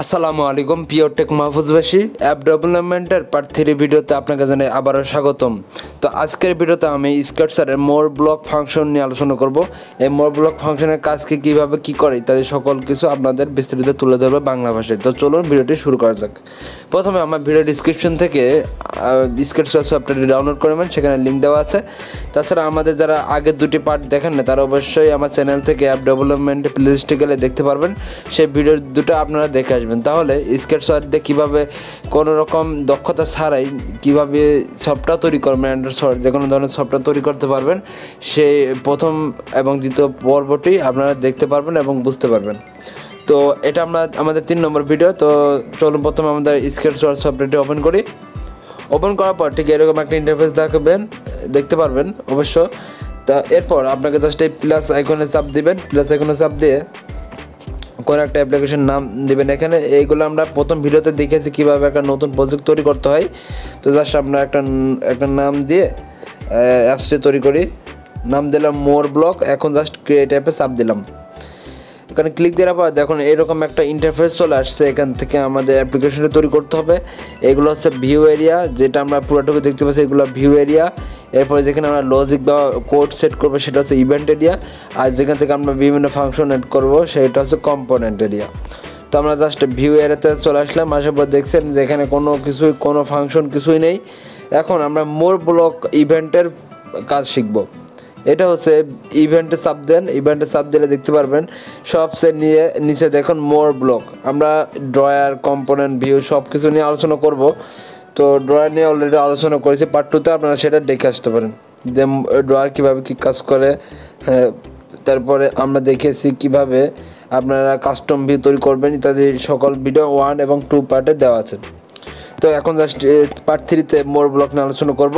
আসসালামু আলাইকুম প্রিয় টেক মাহফুজবাসী অ্যাপ ডেভেলপমেন্টের পার্ট 3 ভিডিওতে আপনাকে জানাই আবারও স্বাগতম। তো আজকের ভিডিওতে আমি স্কেটচারের মোর ব্লক ফাংশন নিয়ে আলোচনা করব। এই মোর ব্লক ফাংশনের কাজকে কিভাবে কি করে ইত্যাদি সকল কিছু আপনাদের বিস্তারিত তুলে ধরবে বাংলা ভাষায়। তো চলুন ভিডিওটি শুরু করা যাক। প্রথমে আমার ভিডিও ডিসক্রিপশন থেকে স্কেটচওয়্যার সফটওয়্যারটি ডাউনলোড করবেন, সেখানে লিঙ্ক দেওয়া আছে। তাছাড়া আমাদের যারা আগের দুটি পার্ট দেখেন না তারা অবশ্যই আমার চ্যানেল থেকে অ্যাপ ডেভেলপমেন্টের প্লেলিস্টে গেলে দেখতে পারবেন। সেই ভিডিও দুটো আপনারা দেখে আসবেন, তাহলে স্কেটচওয়্যার দিয়ে কীভাবে কোনো রকম দক্ষতা ছাড়াই কীভাবে সফটওয়্যার তৈরি করবেন, অ্যান্ড্রয়েড যে কোনো ধরনের সফটওয়্যার তৈরি করতে পারবেন, সেই প্রথম এবং দ্বিতীয় পর্বটি আপনারা দেখতে পারবেন এবং বুঝতে পারবেন। তো এটা আমাদের 3 নম্বর ভিডিও। তো চলুন প্রথমে আমাদের স্কেটচওয়্যার সফটওয়্যারটি ওপেন করি। ওপেন করার পর ঠিক এরকম একটা ইন্টারফেস দেখতে পারবেন অবশ্য। তা এরপর আপনাকে জাস্ট এই প্লাস আইকনে চাপ দিবেন। প্লাস আইকনে চাপ দিয়ে কোনো একটা অ্যাপ্লিকেশন নাম দেবেন। এখানে এইগুলো আমরা প্রথম ভিডিওতে দেখেছি কীভাবে একটা নতুন প্রজেক্ট তৈরি করতে হয়। তো জাস্ট আমরা একটা নাম দিয়ে অ্যাপসটি তৈরি করি। নাম দিলাম মোর ব্লক। এখন জাস্ট ক্রিয়েট অ্যাপে চাপ দিলাম। এখানে ক্লিক দেওয়ার পর দেখুন এরকম একটা ইন্টারফেস চলে আসছে। এখান থেকে আমাদের অ্যাপ্লিকেশনটা তৈরি করতে হবে। এগুলো হচ্ছে ভিউ এরিয়া, যেটা আমরা পুরোটুকু দেখতে পাচ্ছি, এগুলো ভিউ এরিয়া। এরপরে যেখানে আমরা লজিক বা কোড সেট করবো সেটা হচ্ছে ইভেন্ট এরিয়া, আর যেখান থেকে আমরা বিভিন্ন ফাংশন এড করবো সেটা হচ্ছে কম্পোনেন্ট এরিয়া। তো আমরা জাস্ট ভিউ এরিয়াতে চলে আসলাম। আসার পর দেখছেন যে এখানে কোনো ফাংশন কিছুই নেই। এখন আমরা মোর ব্লক ইভেন্টের কাজ শিখবো। এটা হচ্ছে ইভেন্টে চাপ দেন। ইভেন্টে চাপ দিলে দেখতে পারবেন সবচেয়ে নিচে দেখুন মোর ব্লক। আমরা ড্রয়ার, কম্পোনেন্ট, ভিউ সব কিছু নিয়ে আলোচনা করব। তো ড্রয়ার নিয়ে অলরেডি আলোচনা করেছি পার্ট 2তে, আপনারা সেটা দেখে আসতে পারেন যে ড্রয়ার কীভাবে কী কাজ করে। হ্যাঁ, তারপরে আমরা দেখেছি কিভাবে আপনারা কাস্টম ভিউ তৈরি করবেন ইত্যাদি সকল ভিডিও 1 এবং 2 পার্টে দেওয়া আছে। তো এখন জাস্ট পার্ট 3তে মোর ব্লক নিয়ে আলোচনা করব।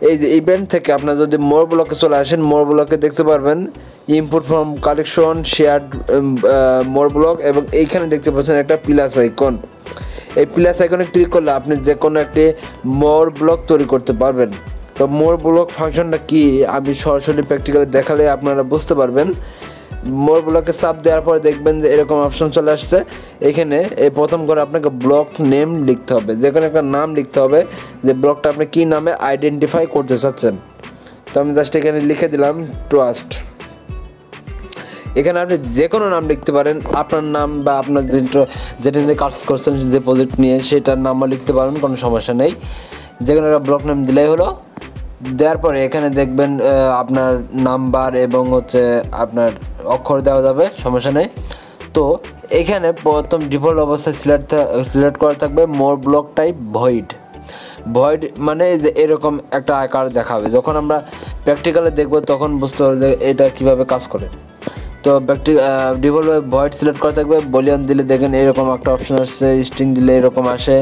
এই যে ইভেন্ট থেকে আপনারা যদি মোর ব্লকে চলে আসেন, মোর ব্লকে দেখতে পারবেন input from collection, shared more block, এবং এইখানে দেখতে পাচ্ছেন একটা প্লাস আইকন। এই প্লাস আইকনে ক্লিক করলে আপনি যে কোনো একটি মোর ব্লক তৈরি করতে পারবেন। তো মোর ব্লক ফাংশনটা কি আমি সরাসরি প্র্যাকটিক্যালি দেখালে আপনারা বুঝতে পারবেন। মোর ব্লকে চাপ দেওয়ার পরে দেখবেন যে এরকম অপশন চলে আসছে। এখানে এই প্রথম করে আপনাকে ব্লক নেম লিখতে হবে, যে কোনো একটা নাম লিখতে হবে যে ব্লকটা আপনি কী নামে আইডেন্টিফাই করতে চাচ্ছেন। তো আমি জাস্ট এখানে লিখে দিলাম ট্রাস্ট। এখানে আপনি যে কোনো নাম লিখতে পারেন, আপনার নাম বা আপনার যেটা নিয়ে কাজ করছেন যে প্রজেক্ট নিয়ে সেটার নামও লিখতে পারেন, কোনো সমস্যা নেই। যে কোনো একটা ব্লক নাম দিলেই হলো। দেওয়ার পরে এখানে দেখবেন আপনার নাম্বার এবং আপনার অক্ষর দেওয়া যাবে, সমস্যা নেই। তো এখানে প্রথম ডিফল্ট অবস্থায় সিলেক্ট করা থাকবে মোর ব্লক টাইপ ভয়েড মানে যে এরকম একটা আকার দেখাবে। যখন আমরা প্র্যাকটিক্যালে দেখব তখন বুঝতে পারবো যে এটা কীভাবে কাজ করে। তো ডিফল্ট ভয়েড সিলেক্ট করা থাকবে। বলিয়ন দিলে দেখেন এরকম একটা অপশন আসছে, স্ট্রিং দিলে এরকম আসে,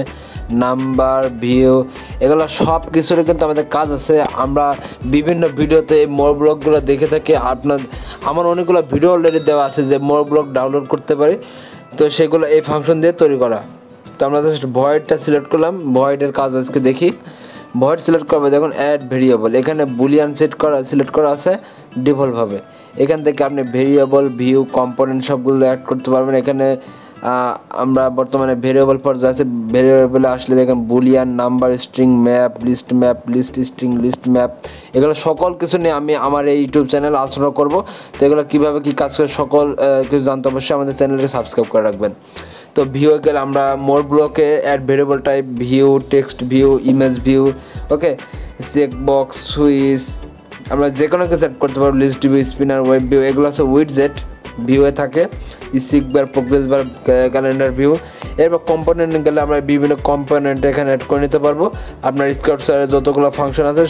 নাম্বার, ভিউ, এগুলো সব কিছুরই কিন্তু আমাদের কাজ আছে। আমরা বিভিন্ন ভিডিওতে এই মোর ব্লকগুলো দেখে থাকি। আমার অনেকগুলো ভিডিও অলরেডি দেওয়া আছে যে মোর ব্লক ডাউনলোড করতে পারি, তো সেগুলো এই ফাংশন দিয়ে তৈরি করা। তো আমরা জাস্ট ভয়েডটা সিলেক্ট করলাম। ভয়েডের কাজ আজকে দেখি। ভয়েড সিলেক্ট করবে, দেখুন অ্যাড ভেরিয়েবল, এখানে বুলিয়ান সিলেক্ট করা আছে ডিফল্টভাবে। এখান থেকে আপনি ভেরিয়েবল, ভিউ, কম্পোনেন্ট সবগুলো অ্যাড করতে পারবেন। এখানে আমরা বর্তমানে ভেরিয়েবল পর্যায়ে আছে। ভেরিয়েবলে আসলে দেখেন Boolean, number, string, map, list string, list map, এগুলো সকল কিছু নিয়ে আমি আমার এই ইউটিউব চ্যানেল আলোচনা করব। তো এগুলো কীভাবে কী কাজ করে সকল কিছু জানতে অবশ্যই আমাদের চ্যানেলটি সাবস্ক্রাইব করে রাখবেন। তো ভিউ গেলে আমরা মোর ব্লকে add variable type, view, text view, image view, okay, check box, switch, আমরা যে কোনো কিছু অ্যাড করতে পারবো। List view, spinner, web view, এগুলো হচ্ছে উইডজেট ভিউয়ে থাকে। Seekbar, progress bar, calendar view. এরপর কম্পোনেন্ট গেলে আমরা বিভিন্ন কম্পোনেন্ট এখানে অ্যাড করে নিতে পারবো। আপনার স্কেটচওয়্যারে যতগুলো ফাংশন আছে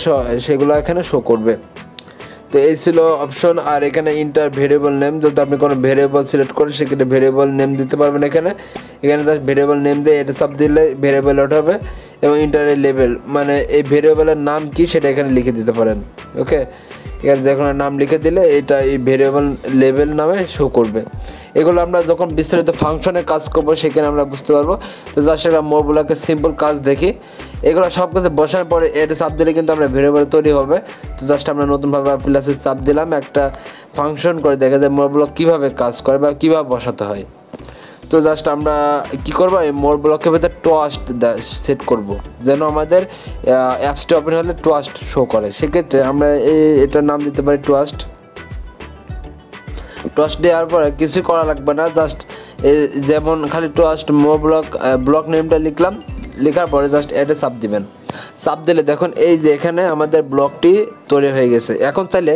সেগুলো এখানে শো করবে। তো এই ছিল অপশন। আর এখানে ইন্টার ভেরিয়েবল নেম, যদি আপনি কোনো ভেরিয়েবল সিলেক্ট করেন সেক্ষেত্রে ভেরিয়েবল নেম দিতে পারবেন। এখানে জাস্ট ভেরিয়েবল নেম দিয়ে এটা সব দিলে ভেরিয়েবল হবে। এবং ইন্টারের লেভেল মানে এই ভেরিয়েবলের নাম কি সেটা এখানে লিখে দিতে পারেন। ওকে, এখানে যে কোনো নাম লিখে দিলে এটা এই ভেরিয়েবল লেভেল নামে শো করবে। এগুলো আমরা যখন বিস্তারিত ফাংশনে কাজ করবো সেখানে আমরা বুঝতে পারবো। তো জাস্ট একটা মোর ব্লকের সিম্পল কাজ দেখি। এগুলো সব কিছু বসার পরে এটা চাপ দিলে কিন্তু আমরা ভেরিয়েবল তৈরি হবে। তো জাস্ট আমরা নতুনভাবে প্লাসে চাপ দিলাম, একটা ফাংশন করে দেখা যায় মোর ব্লক কীভাবে কাজ করে বা কীভাবে বসাতে হয়। তো জাস্ট আমরা কি করব, এই মোর ব্লকের ভিতরে ট্রাস্ট সেট করব যেন আমাদের অ্যাপসটি ওপেন হলে ট্রাস্ট শো করে। সেক্ষেত্রে আমরা এটার নাম দিতে পারি ট্রাস্ট দেওয়ার পরে কিছুই করা লাগবে না, জাস্ট যেমন খালি ট্রাস্ট মোর ব্লক নেমটা লিখলাম, লেখার পরে জাস্ট অ্যাডে চাপ দিবেন। চাপ দিলে দেখুন এই যে এখানে আমাদের ব্লকটি তৈরি হয়ে গেছে। এখন চাইলে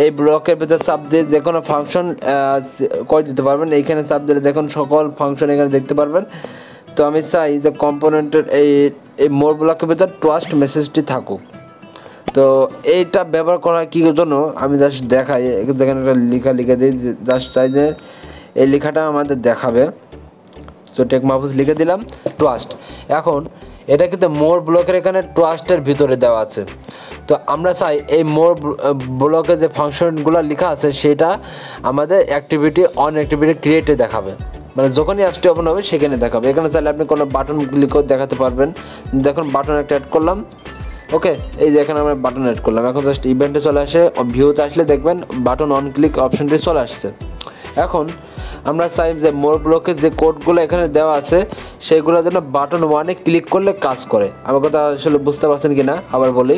এই ব্লকের ভিতরে চাপ দিয়ে যে কোনো ফাংশন করে দিতে পারবেন। এইখানে চাপ দিলে দেখুন সকল ফাংশন এখানে দেখতে পারবেন। তো আমি চাই যে কম্পোনেন্টের এই মোর ব্লকের ভিতরে ট্রাস্ট মেসেজটি থাকুক। তো এইটা ব্যবহার করা কি জন্য আমি জাস্ট দেখাই, যেখানে একটা লিখে দিই, জাস্ট চাই যে এই লেখাটা আমাদের দেখাবে। তো টেক মাহফুজ লিখে দিলাম ট্রাস্ট। এখন এটা কিন্তু মোর ব্লকের এখানে ট্রাস্টের ভিতরে দেওয়া আছে। তো আমরা চাই এই মোর ব্লকে যে ফাংশনগুলো লেখা আছে সেটা আমাদের অ্যাক্টিভিটি অন অ্যাক্টিভিটি ক্রিয়েটে দেখাবে, মানে যখনই অ্যাপসটি ওপেন হবে সেখানে দেখাবে। এখানে চাইলে আপনি কোনো বাটন ক্লিক করে দেখাতে পারবেন। দেখুন বাটন একটা অ্যাড করলাম, ওকে, এই যে এখানে আমরা বাটন অ্যাড করলাম। এখন জাস্ট ইভেন্টে চলে আসে, ভিউতে আসলে দেখবেন বাটন অন ক্লিক অপশনটি চলে আসছে। এখন আমরা চাই যে মোর ব্লকে যে কোডগুলো এখানে দেওয়া আছে সেগুলো যেন বাটন 1-এ ক্লিক করলে কাজ করে। আমার কথা আসলে বুঝতে পারছেন কি না আবার বলি,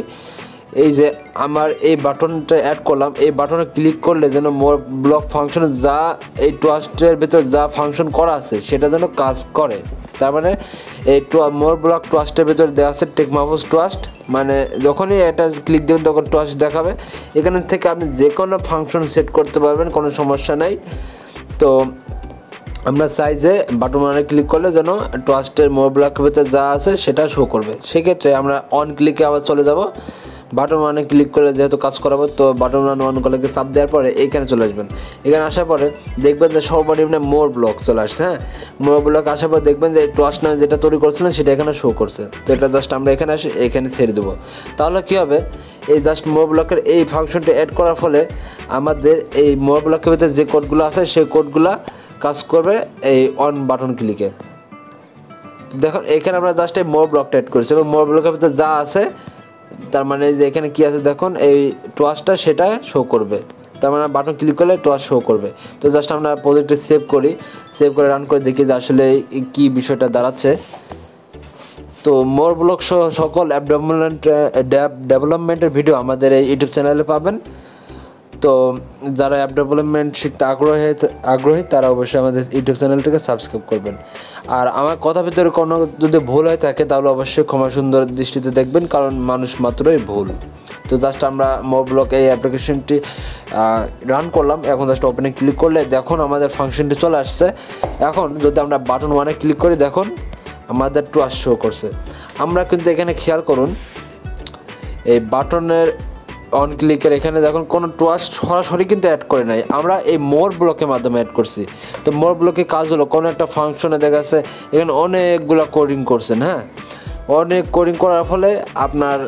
এই যে আমার এই বাটনটা অ্যাড করলাম, এই বাটনে ক্লিক করলে যেন মোর ব্লক ফাংশন যা এই ট্রাস্টের ভিতর যা ফাংশন করা আছে সেটা যেন কাজ করে। তার মানে এই মোর ব্লক ট্রাস্টের ভিতর দেওয়া আছে টেক মাহফুজ ট্রাস্ট, মানে যখনই এটা ক্লিক দেবেন তখন ট্রাস্ট দেখাবে। এখান থেকে আপনি যে কোনো ফাংশন সেট করতে পারবেন, কোনো সমস্যা নাই। তো আমরা চাই যে বাটন 1-এ ক্লিক করলে যেন ট্রাস্টের মোর ব্লকের ভিতরে যা আছে সেটা শো করবে। সেক্ষেত্রে আমরা অন ক্লিকে আবার চলে যাব। বাটন 1-এ ক্লিক করলে যেহেতু কাজ করাবো, তো বাটন 1 কলেকে চাপ দেওয়ার পরে এইখানে চলে আসবেন। এখানে আসার পরে দেখবেন যে সর্বনিম্ন মোর ব্লক চলে আসছে। হ্যাঁ, মোর ব্লক আসার পর দেখবেন যে ট্রাস্ট নামে যেটা তৈরি করছিলেন সেটা এখানে শো করছে। তো এটা জাস্ট আমরা এখানে আসি, এখানে ছেড়ে দেবো। তাহলে কী হবে, এই জাস্ট মোর ব্লকের এই ফাংশনটি অ্যাড করার ফলে আমাদের এই মোর ব্লকের ভিতরে যে কোডগুলো আছে সেই কোডগুলো কাজ করবে এই অন বাটন ক্লিকে। দেখুন এখানে আমরা জাস্ট এই মোর ব্লকটা অ্যাড করেছি এবং মোর ব্লকের ভিতরে যা আছে তার মানে যে এখানে কি আছে দেখুন এই ট্রাস্টটা সেটা শো করবে। তার মানে বাটন ক্লিক করলে ট্রাস্ট শো করবে। তো জাস্ট আমরা প্রজেক্টে সেভ করে রান করে দেখি যে আসলে কি বিষয়টা দাঁড়াচ্ছে। তো মোর ব্লক সহ সকল অ্যাপ ডেভেলপমেন্টের ভিডিও আমাদের এই ইউটিউব চ্যানেলে পাবেন। তো যারা অ্যাপ ডেভেলপমেন্ট শিখতে আগ্রহী তারা অবশ্যই আমাদের ইউটিউব চ্যানেলটিকে সাবস্ক্রাইব করবেন। আর আমার কথা ভিতরে কোনো যদি ভুল হয়ে থাকে তাহলে অবশ্যই ক্ষমা সুন্দর দৃষ্টিতে দেখবেন, কারণ মানুষ মাত্রই ভুল। তো জাস্ট আমরা মোর ব্লক এই অ্যাপ্লিকেশনটি রান করলাম। এখন জাস্ট ওপেনে ক্লিক করলে দেখুন আমাদের ফাংশনটি চলে আসছে। এখন যদি আমরা বাটন 1-এ ক্লিক করি দেখুন আমাদের ট্রাস্ট শো করছে। আমরা কিন্তু এখানে খেয়াল করুন এই বাটনের অন ক্লিকের এখানে দেখুন কোনো ট্রাস্ট সরাসরি কিন্তু অ্যাড করে নাই, আমরা এই মোর ব্লকের মাধ্যমে অ্যাড করছি। তো মোর ব্লকে কাজ হলো কোনো একটা ফাংশনে দেখা যাচ্ছে এখানে অনেকগুলো কোডিং করছেন। হ্যাঁ, অনেক কোডিং করার ফলে আপনার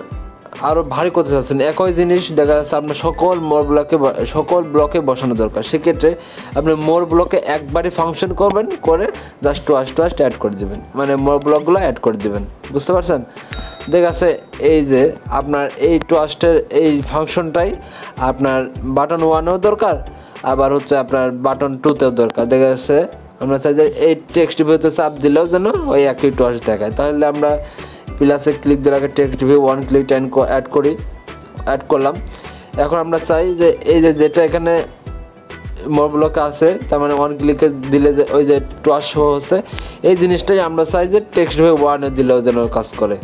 আরও ভারী করতে চাচ্ছেন, একই জিনিস দেখা যাচ্ছে আপনার সকল ব্লকে বসানো দরকার। সেক্ষেত্রে আপনি মোর ব্লকে একবারই ফাংশন করবেন, করে জাস্ট ট্রাস্ট অ্যাড করে দেবেন, মানে মোর ব্লকগুলো অ্যাড করে দেবেন। বুঝতে পারছেন? দেখা যাচ্ছে এই যে আপনার এই ট্রাস্টের এই ফাংশনটাই আপনার বাটন 1-এও দরকার, আবার হচ্ছে আপনার বাটন 2-তেও দরকার। দেখা যাচ্ছে আমরা চাই যে এই টেক্সট ভিউতে চাপ দিলেও যেন ওই একই ট্রাস্ট দেখায়। তাহলে আমরা প্লাসে ক্লিক দেওয়ার আগে টেক্সট ভিউ 1 ক্লিক অ্যাড করলাম। এখন আমরা চাই যে এই যেটা এখানে মোর ব্লকে আছে তার মানে 1 ক্লিকে দিলে যে ওই যে ট্রাস্ট শো হচ্ছে এই জিনিসটাই আমরা চাই যে টেক্সট ভিউ 1-এ দিলেও যেন কাজ করে।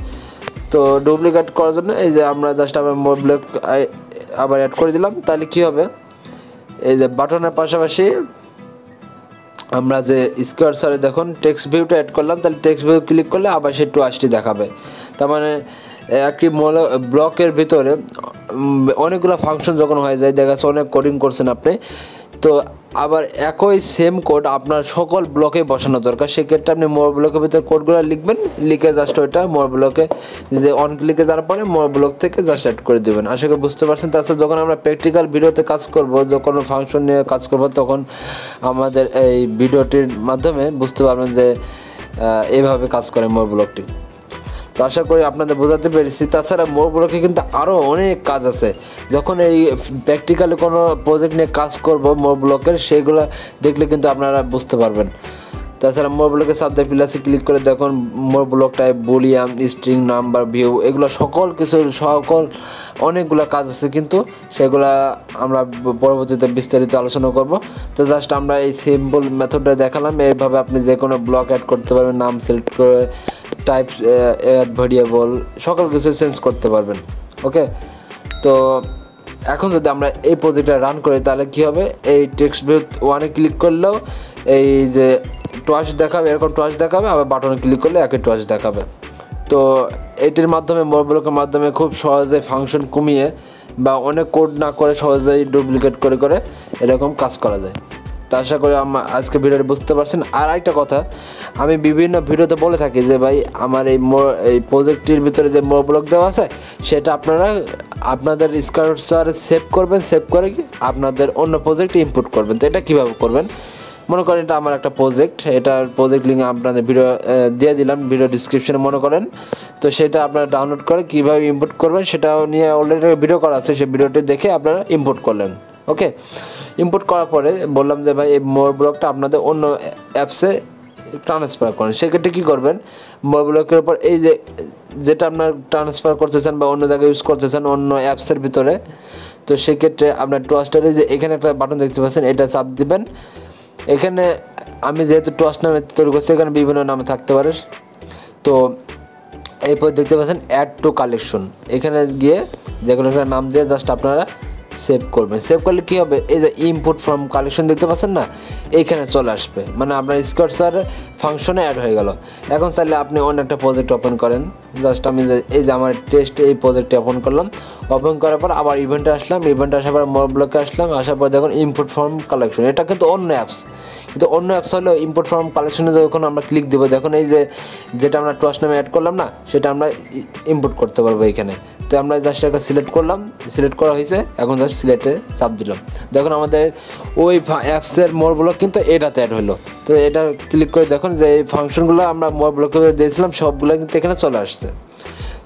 তো ডুপ্লিকেট করার জন্য এই যে আমরা জাস্ট আবার মোর ব্লক আবার অ্যাড করে দিলাম। তাহলে কী হবে, এই যে বাটনের পাশাপাশি আমরা যে স্কোয়ারে দেখুন টেক্সট ভিউটা অ্যাড করলাম, তাহলে টেক্সট ভিউ ক্লিক করলে আবার সেই ট্রাস্টটি দেখাবে। তার মানে একটি ব্লকের ভিতরে অনেকগুলো ফাংশন যখন হয়ে যায়, দেখা যাচ্ছে অনেক কোডিং করছেন আপনি, তো আবার একই সেম কোড আপনার সকল ব্লকে বসানো দরকার। সেক্ষেত্রে আপনি মোর ব্লকের ভিতরে কোডগুলো লিখবেন, লিখে জাস্ট ওইটা মোর ব্লকে যে অন ক্লিকে যাওয়ার পরে মোর ব্লক থেকে জাস্ট অ্যাড করে দেবেন। আশা করি বুঝতে পারছেন। তাছাড়া যখন আমরা প্র্যাকটিক্যাল ভিডিওতে কাজ করব, যখন ফাংশন নিয়ে কাজ করব, তখন আমাদের এই ভিডিওটির মাধ্যমে বুঝতে পারবেন যে এইভাবে কাজ করে মোর ব্লকটি। তো আশা করি আপনাদের বোঝাতে পেরেছি। তাছাড়া মোর ব্লকে কিন্তু আরও অনেক কাজ আছে। যখন এই প্র্যাকটিক্যালি কোনো প্রজেক্ট নিয়ে কাজ করব মোর ব্লকের, সেইগুলো দেখলে কিন্তু আপনারা বুঝতে পারবেন। তাছাড়া মোর ব্লকে চাপ দিয়ে প্লাসে ক্লিক করে দেখুন more block type boolean string number view এগুলো সকল অনেকগুলো কাজ আছে কিন্তু সেগুলা আমরা পরবর্তীতে বিস্তারিত আলোচনা করব। তো জাস্ট আমরা এই সিম্পল মেথডটা দেখালাম, এইভাবে আপনি যে কোনো ব্লক অ্যাড করতে পারবেন, নাম সিলেক্ট করে টাইপ অ্যাড ভেরিয়েবল সকল কিছু চেঞ্জ করতে পারবেন। ওকে, তো এখন যদি আমরা এই প্রজেক্টটা রান করি তাহলে কী হবে, এই টেক্সট ভিউ 1-এ ক্লিক করলেও এই যে টুয়াশ দেখাবে, এরকম টুয়াশ দেখাবে, আবার বাটনে ক্লিক করলে একই টুয়াশ দেখাবে। তো এটির মাধ্যমে মোর ব্লকের মাধ্যমে খুব সহজে ফাংশন কমিয়ে বা অনেক কোড না করে সহজেই ডুপ্লিকেট করে এরকম কাজ করা যায়। তা আশা করি আজকে ভিডিওটি বুঝতে পারছেন। আর একটা কথা, আমি বিভিন্ন ভিডিওতে বলে থাকি যে ভাই আমার এই প্রজেক্টটির ভিতরে যে মোর ব্লক দেওয়া আছে সেটা আপনাদের স্কেচওয়্যারে সেভ করবেন, সেভ করে কি আপনাদের অন্য প্রজেক্টে ইনপুট করবেন। তো এটা কীভাবে করবেন, মনে করেন এটা আমার একটা প্রজেক্ট, এটার প্রজেক্ট লিঙ্ক আপনাদের ভিডিও দিয়ে দিলাম ভিডিও ডিসক্রিপশনে মনে করেন। তো সেটা আপনারা ডাউনলোড করে কীভাবে ইনপুট করবেন সেটাও নিয়ে অলরেডি ভিডিও করা আছে, সেই ভিডিওটি দেখে আপনারা ইনপুট করলেন। ওকে, ইনপুট করার পরে বললাম যে ভাই এই মোর ব্লকটা আপনাদের অন্য অ্যাপসে ট্রান্সফার করেন। সেক্ষেত্রে কী করবেন, মোর ব্লকের উপর এই যেটা আপনার ট্রান্সফার করতে চান বা অন্য জায়গায় ইউজ করতে চান অন্য অ্যাপসের ভিতরে, তো সেক্ষেত্রে আপনার টুয়াস্টারে যে এখানে একটা বাটন দেখতে পাচ্ছেন এটা চাপ দিবেন। এখানে আমি যেহেতু টুয়াস্ট নামে তৈরি করছি, এখানে বিভিন্ন নামে থাকতে পারে। তো এরপর দেখতে পাচ্ছেন অ্যাড টু কালেকশন, এখানে গিয়ে যে কোনো একটা নাম দিয়ে জাস্ট আপনারা সেভ করবেন। সেভ করলে কী হবে, এই যে ইনপুট ফ্রম কালেকশন দেখতে পাচ্ছেন না, এইখানে চলে আসবে, মানে আপনার স্কেচওয়্যার ফাংশনে অ্যাড হয়ে গেল। এখন চাইলে আপনি অন্য একটা প্রজেক্ট ওপেন করেন, জাস্ট আমি এই যে আমার টেস্ট এই প্রজেক্টটি ওপেন করলাম, ওপেন করার পর আবার ইভেন্টে আসলাম, ইভেন্টে আসার পর মোর ব্লকে আসলাম, আসার পর দেখুন ইনপুট ফ্রম কালেকশন, এটা কিন্তু অন্য অ্যাপস, কিন্তু অন্য অ্যাপস হলেও ইনপুট ফ্রম কালেকশনে যখন আমরা ক্লিক দেবো দেখুন এই যে যেটা আমরা টুয়াস্ট নামে অ্যাড করলাম না সেটা আমরা ইনপুট করতে পারবো এইখানে। তো আমরা জাস্ট একটা সিলেক্ট করলাম, সিলেক্ট করা হয়েছে, এখন জাস্ট সিলেক্টে চাপ দিলাম, দেখুন আমাদের ওই অ্যাপসের মোর ব্লক কিন্তু এটাতে অ্যাড হলো। তো এটা ক্লিক করে দেখুন যে এই ফাংশনগুলো আমরা মোর ব্লকে দিয়েছিলাম সবগুলো কিন্তু এখানে চলে আসছে।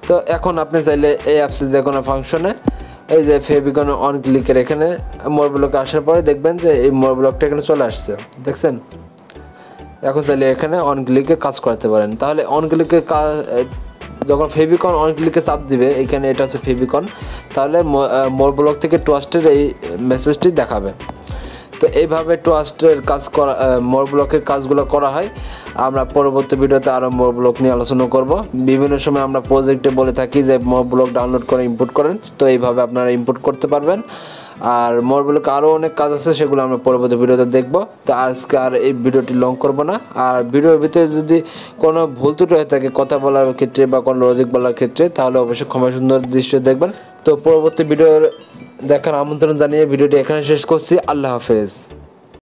তো এখন আপনি চাইলে এই অ্যাপসের যে কোনো ফাংশনে এই যে ফেভিকন অন ক্লিকের এখানে মোর ব্লকে আসার পরে দেখবেন যে এই মোর ব্লকটা এখানে চলে আসছে, দেখছেন। এখন চাইলে এখানে অন ক্লিকে কাজ করতে পারেন। তাহলে অন ক্লিকে যখন ফেভিকন অন ক্লিকে চাপ দিবে, এখানে এটা হচ্ছে ফেভিকন, তাহলে মোর ব্লক থেকে টুয়াস্টের এই মেসেজটি দেখাবে। তো এইভাবে টুয়াস্টের কাজ করা, মোর ব্লকের কাজগুলো করা হয়। আমরা পরবর্তী ভিডিওতে আরও মোর ব্লক নিয়ে আলোচনা করব। বিভিন্ন সময় আমরা প্রজেক্টে বলে থাকি যে মোর ব্লক ডাউনলোড করে ইনপুট করেন, তো এইভাবে আপনারা ইনপুট করতে পারবেন। আর মোর ব্লকে আরও অনেক কাজ আছে, সেগুলো আমরা পরবর্তী ভিডিওতে দেখব। তো আজকে আর এই ভিডিওটি লং করব না। আর ভিডিওর ভিতরে যদি কোনো ভুল ত্রুটি হয়ে থাকে কথা বলার ক্ষেত্রে বা কোনো লজিক বলার ক্ষেত্রে, তাহলে অবশ্যই ক্ষমা সুন্দর দৃশ্য দেখবেন। তো পরবর্তী ভিডিও দেখার আমন্ত্রণ জানিয়ে ভিডিওটি এখানে শেষ করছি। আল্লাহ হাফেজ।